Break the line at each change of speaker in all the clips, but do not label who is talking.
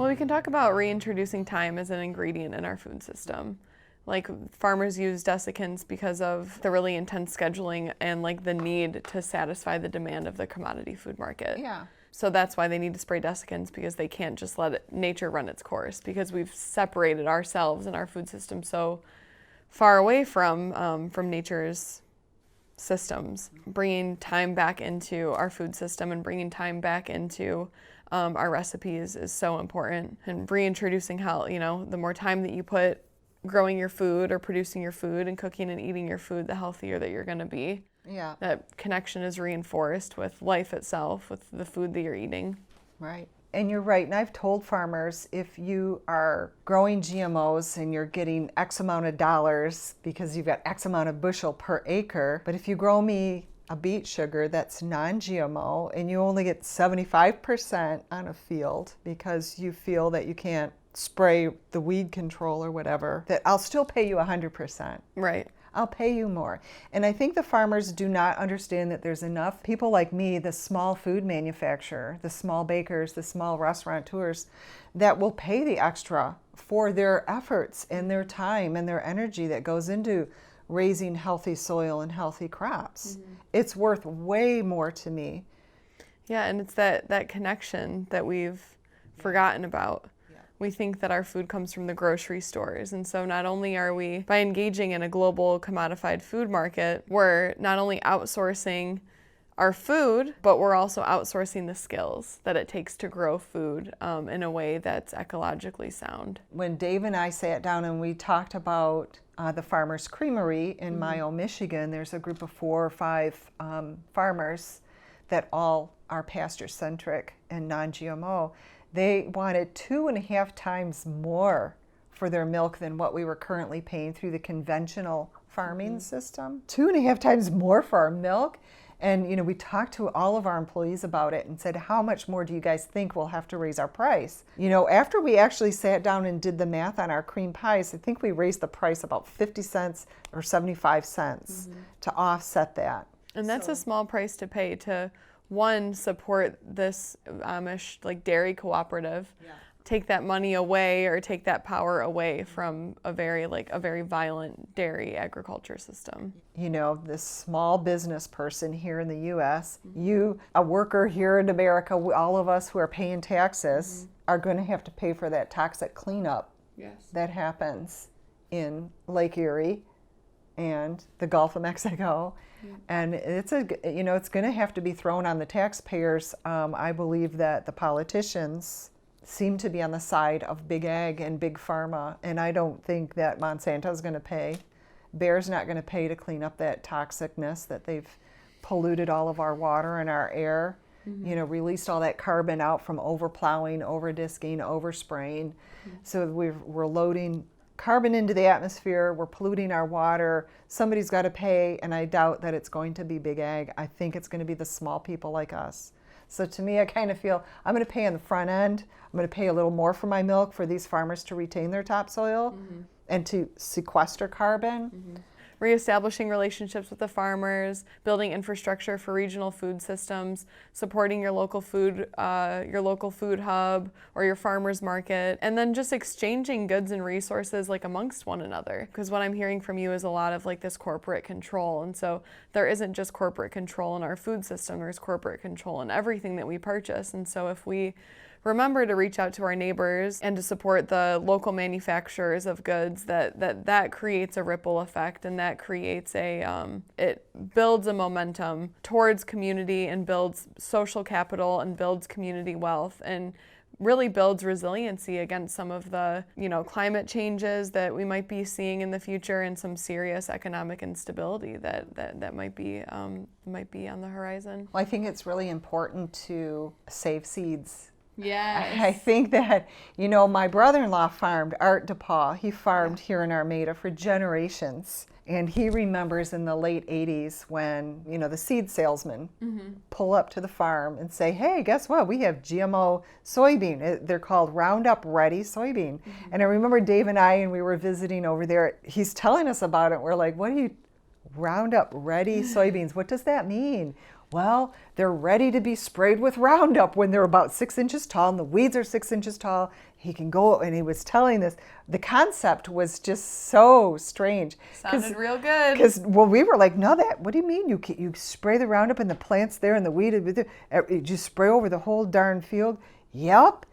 Well, we can talk about reintroducing time as an ingredient in our food system. Like, farmers use desiccants because of the really intense scheduling and like the need to satisfy the demand of the commodity food market.
Yeah.
So that's why they need to spray desiccants, because they can't just let nature run its course, because we've separated ourselves and our food system so far away from nature's systems. Bringing time back into our food system and bringing time back into our recipes is so important. And reintroducing how, the more time that you put growing your food or producing your food and cooking and eating your food, the healthier that you're going to be.
Yeah.
That connection is reinforced with life itself, with the food that you're eating.
Right. And you're right. And I've told farmers, if you are growing GMOs and you're getting X amount of dollars because you've got X amount of bushel per acre, but if you grow me a beet sugar that's non-GMO and you only get 75% on a field because you feel that you can't spray the weed control or whatever, that I'll still pay you 100%.
Right.
I'll pay you more. And I think the farmers do not understand that there's enough people like me, the small food manufacturer, the small bakers, the small restaurateurs, that will pay the extra for their efforts and their time and their energy that goes into raising healthy soil and healthy crops. Mm-hmm. It's worth way more to me.
Yeah, and it's that connection that we've forgotten about. We think that our food comes from the grocery stores. And so not only are we, by engaging in a global commodified food market, we're not only outsourcing our food, but we're also outsourcing the skills that it takes to grow food in a way that's ecologically sound.
When Dave and I sat down and we talked about the Farmers Creamery in Mayo, Michigan, there's a group of 4 or 5 farmers that all are pasture-centric and non-GMO. They wanted 2.5 times more for their milk than what we were currently paying through the conventional farming system. 2.5 times more for our milk. And we talked to all of our employees about it and said, how much more do you guys think we'll have to raise our price? After we actually sat down and did the math on our cream pies, I think we raised the price about 50 cents or 75 cents to offset that.
And that's a small price to pay to, one, support this Amish dairy cooperative, take that money away or take that power away from a very violent dairy agriculture system.
This small business person here in the U.S., you, a worker here in America, all of us who are paying taxes are going to have to pay for that toxic cleanup that happens in Lake Erie and the Gulf of Mexico. And it's going to have to be thrown on the taxpayers. I believe that the politicians seem to be on the side of big ag and big pharma, and I don't think that Monsanto's going to pay. Bayer's not going to pay to clean up that toxicness that they've polluted all of our water and our air, released all that carbon out from overplowing, overdisking, overspraying. So we're loading carbon into the atmosphere, we're polluting our water. Somebody's got to pay, and I doubt that it's going to be big ag. I think it's going to be the small people like us. So to me, I kind of feel I'm going to pay on the front end. I'm going to pay a little more for my milk for these farmers to retain their topsoil and to sequester carbon.
Reestablishing relationships with the farmers, building infrastructure for regional food systems, supporting your local food hub or your farmers market, and then just exchanging goods and resources amongst one another. Because what I'm hearing from you is a lot of this corporate control, and so there isn't just corporate control in our food system, there's corporate control in everything that we purchase. And so if we remember to reach out to our neighbors and to support the local manufacturers of goods, that creates a ripple effect, and that creates it builds a momentum towards community and builds social capital and builds community wealth and really builds resiliency against some of the climate changes that we might be seeing in the future and some serious economic instability that might be on the horizon.
Well, I think it's really important to save seeds.
Yes.
I think that, my brother-in-law farmed, Art DePaul. He farmed here in Armada for generations. And he remembers in the late 80s when, the seed salesmen pull up to the farm and say, hey, guess what? We have GMO soybean. They're called Roundup Ready soybean. And I remember Dave and I, and we were visiting over there, he's telling us about it. We're like, what are you, Roundup Ready soybeans? What does that mean? Well, they're ready to be sprayed with Roundup when they're about 6 inches tall and the weeds are 6 inches tall. He can go, and he was telling this. The concept was just so strange.
Sounded real good.
Because, well, we were like, no, what do you mean? You spray the Roundup and the plant's there and the weed, you just spray over the whole darn field? Yep.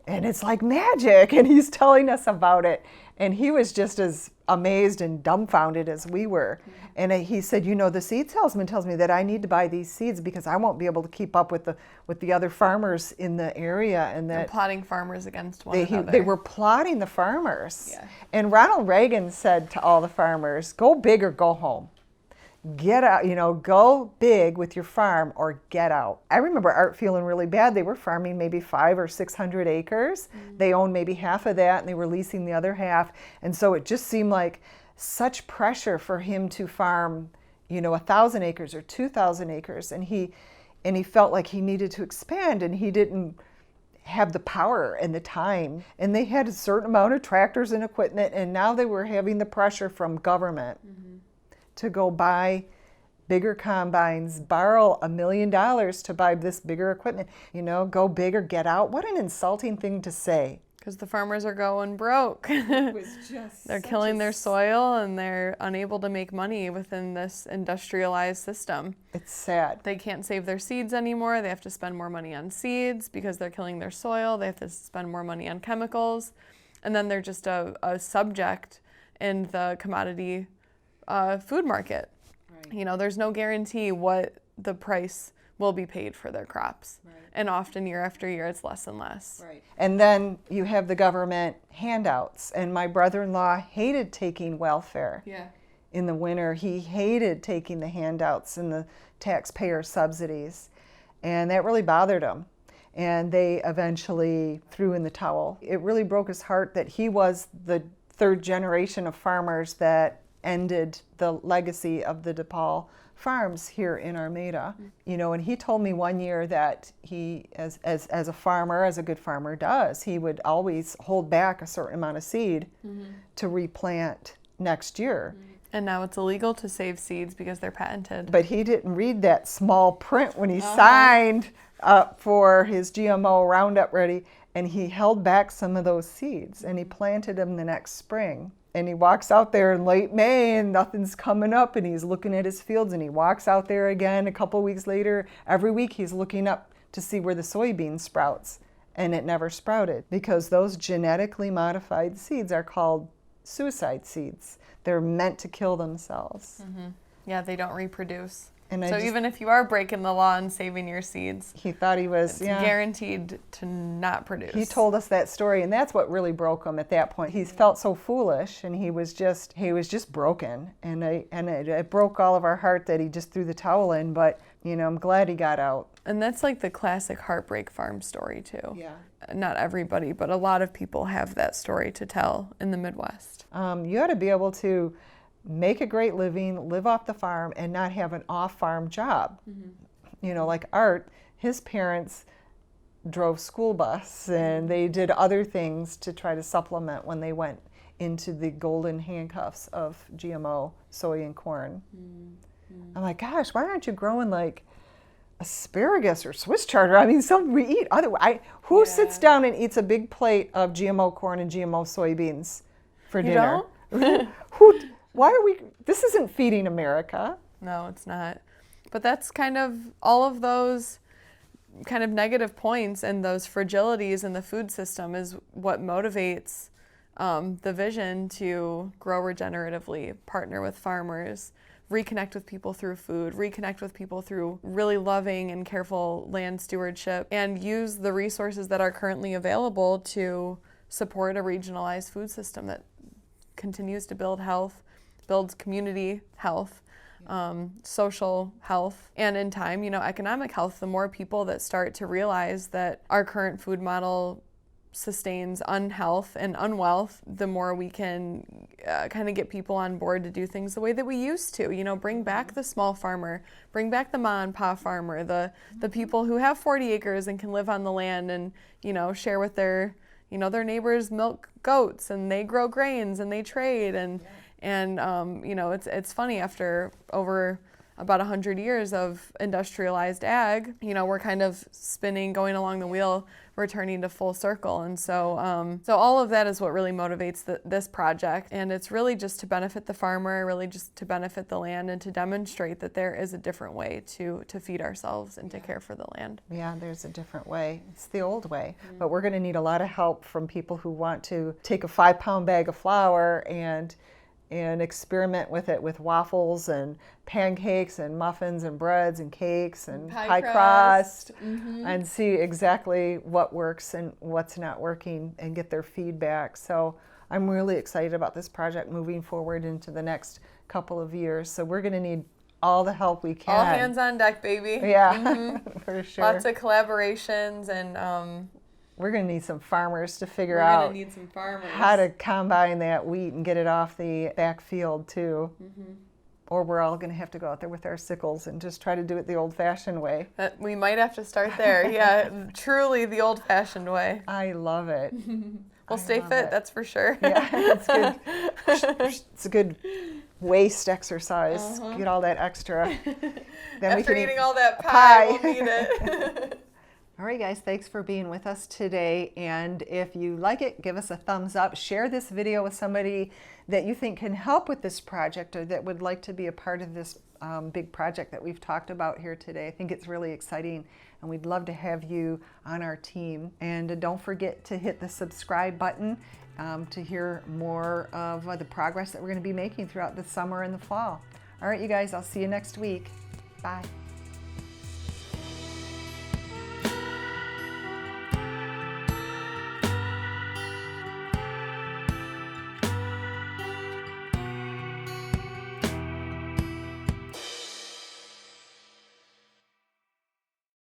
And it's like magic. And he's telling us about it. And he was just as amazed and dumbfounded as we were. And he said, the seed salesman tells me that I need to buy these seeds because I won't be able to keep up with the other farmers in the area. And that
plotting farmers against one another.
They were plotting the farmers.
Yeah.
And Ronald Reagan said to all the farmers, go big or go home. Get out, go big with your farm or get out. I remember Art feeling really bad. They were farming maybe 500 or 600 acres. They owned maybe half of that and they were leasing the other half. And so it just seemed like such pressure for him to farm, 1,000 acres or 2,000 acres. And he felt like he needed to expand and he didn't have the power and the time. And they had a certain amount of tractors and equipment, and now they were having the pressure from government to go buy bigger combines, borrow $1 million to buy this bigger equipment, go big or get out. What an insulting thing to say.
Because the farmers are going broke.
It was just
they're killing their soil and they're unable to make money within this industrialized system.
It's sad.
They can't save their seeds anymore. They have to spend more money on seeds because they're killing their soil. They have to spend more money on chemicals. And then they're just a subject in the commodity food market. Right. There's no guarantee what the price will be paid for their crops. Right. And often year after year, it's less and less.
Right. And then you have the government handouts. And my brother-in-law hated taking welfare. Yeah. In the winter, he hated taking the handouts and the taxpayer subsidies. And that really bothered him. And they eventually threw in the towel. It really broke his heart that he was the third generation of farmers that ended the legacy of the DePaul farms here in Armada. And he told me one year that he, as a farmer, as a good farmer does, he would always hold back a certain amount of seed to replant next year.
And now it's illegal to save seeds because they're patented.
But he didn't read that small print when he signed up for his GMO Roundup Ready, and he held back some of those seeds and he planted them the next spring. And he walks out there in late May and nothing's coming up, and he's looking at his fields, and he walks out there again a couple weeks later. Every week he's looking up to see where the soybean sprouts, and it never sprouted because those genetically modified seeds are called suicide seeds. They're meant to kill themselves.
Yeah, they don't reproduce.
And
so even if you are breaking the law and saving your seeds,
he thought he was
guaranteed to not produce.
He told us that story, and that's what really broke him at that point. He felt so foolish, and he was just broken, and it broke all of our heart that he just threw the towel in. But I'm glad he got out.
And that's like the classic heartbreak farm story too.
Yeah.
Not everybody, but a lot of people have that story to tell in the Midwest.
You ought to be able to make a great living, live off the farm, and not have an off-farm job. Like Art, his parents drove school bus and they did other things to try to supplement when they went into the golden handcuffs of GMO soy and corn. I'm like, gosh, why aren't you growing like asparagus or Swiss Charter? I mean, something we eat. Who sits down and eats a big plate of GMO corn and GMO soybeans for dinner? Why are we? This isn't feeding America.
No, it's not. But that's kind of all of those kind of negative points and those fragilities in the food system is what motivates the vision to grow regeneratively, partner with farmers, reconnect with people through food, reconnect with people through really loving and careful land stewardship, and use the resources that are currently available to support a regionalized food system that continues to build health, builds community health, social health, and in time, economic health. The more people that start to realize that our current food model sustains unhealth and unwealth, the more we can kind of get people on board to do things the way that we used to. Bring back the small farmer, bring back the mom and pop farmer, the people who have 40 acres and can live on the land and, share with their neighbors milk goats and they grow grains and they trade and it's funny after over about 100 years of industrialized ag, you know, we're kind of spinning, going along the wheel, returning to full circle. And so, so all of that is what really motivates this project. And it's really just to benefit the farmer, really just to benefit the land, and to demonstrate that there is a different way to feed ourselves and to care for the land.
Yeah, there's a different way. It's the old way. But we're going to need a lot of help from people who want to take a 5-pound bag of flour and experiment with it with waffles and pancakes and muffins and breads and cakes and pie crust and see exactly what works and what's not working and get their feedback. So I'm really excited about this project moving forward into the next couple of years. So we're going to need all the help we can.
All hands on deck, baby.
Yeah, for sure.
Lots of collaborations, and
we're going to need some farmers to figure out how to combine that wheat and get it off the back field too. Or we're all going to have to go out there with our sickles and just try to do it the old-fashioned way.
We might have to start there. Yeah, truly the old-fashioned way.
I love it.
We'll stay fit, that's for sure.
Yeah, it's good. It's a good waist exercise. Get all that extra. Then
after eating all that pie, we'll need it.
All right, guys, thanks for being with us today. And if you like it, give us a thumbs up. Share this video with somebody that you think can help with this project or that would like to be a part of this big project that we've talked about here today. I think it's really exciting, and we'd love to have you on our team. And don't forget to hit the subscribe button to hear more of the progress that we're going to be making throughout the summer and the fall. All right, you guys, I'll see you next week. Bye.